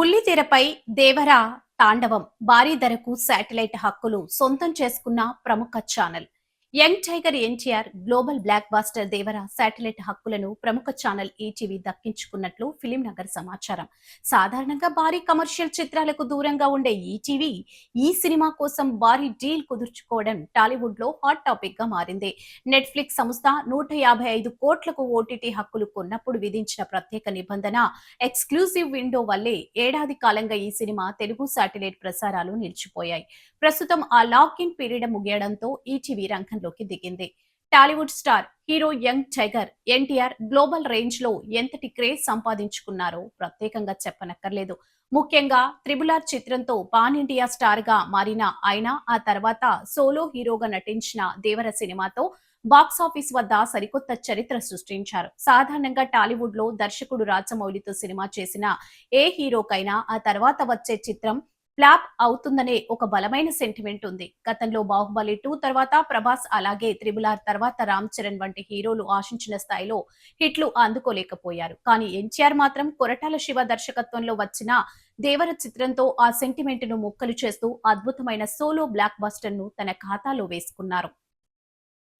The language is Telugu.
బుల్లితెరపై దేవర తాండవం భారీ ధరకు శాటిలైట్ హక్కులు సొంతం చేసుకున్న ప్రముఖ channel young tiger NTR global blockbuster Devara satellite హక్కులను ప్రముఖ ఛానల్ ఈటీవీ దక్కించుకున్నట్లు ఫిలిం నగర్ సమాచారం. సాధారణంగా భారీ కమర్షియల్ చిత్రాలకు దూరంగా ఉండే ఈటీవీ ఈ సినిమా కోసం భారీ డీల్ కుదుర్చుకోవడం టాలీవుడ్ లో హాట్ టాపిక్ గా మారింది. నెట్ఫ్లిక్స్ సంస్థ 155 కోట్లకు ఓటీటీ హక్కులు కొన్నప్పుడు విధించిన ప్రత్యేక నిబంధన ఎక్స్క్లూజివ్ విండో వల్లే ఏడాది కాలంగా ఈ సినిమా తెలుగు శాటిలైట్ ప్రసారాలు నిలిచిపోయాయి. ప్రస్తుతం ఆ లాకింగ్ పీరియడ్ ముగియడంతో ఈటీవీ రంగంలోకి దిగింది. Tollywood star hero young tiger NTR global range లో ఎంతటి క్రేజ్ సంపాదించుకున్నారో ప్రత్యేకంగా చెప్పనక్కర్లేదు. ముఖ్యంగా త్రిబుల్ ఆర్ చిత్రంతో పాన్ ఇండియా స్టార్ గా మారిన ఆయన ఆ తర్వాత సోలో హీరోగా నటించిన దేవర సినిమాతో బాక్సాఫీస్ వద్ద సరికొత్త చరిత్ర సృష్టించారు. సాధారణంగా టాలీవుడ్ లో దర్శకుడు రాజమౌళితో సినిమా చేసిన ఏ హీరోకైనా ఆ తర్వాత వచ్చే చిత్రం ఫ్లాప్ అవుతుందనే ఒక బలమైన సెంటిమెంట్ ఉంది. గతంలో బాహుబలి 2 తర్వాత ప్రభాస్, అలాగే త్రిబుల్ ఆర్ తర్వాత రామ్ చరణ్ వంటి హీరోలు ఆశించిన స్థాయిలో హిట్లు అందుకోలేకపోయారు. కానీ ఎన్టీఆర్ మాత్రం కొరటాల శివ దర్శకత్వంలో వచ్చిన దేవర చిత్రంతో ఆ సెంటిమెంట్ ను ముక్కలు చేస్తూ అద్భుతమైన సోలో బ్లాక్ బస్టర్ ను తన ఖాతాలో వేసుకున్నారు.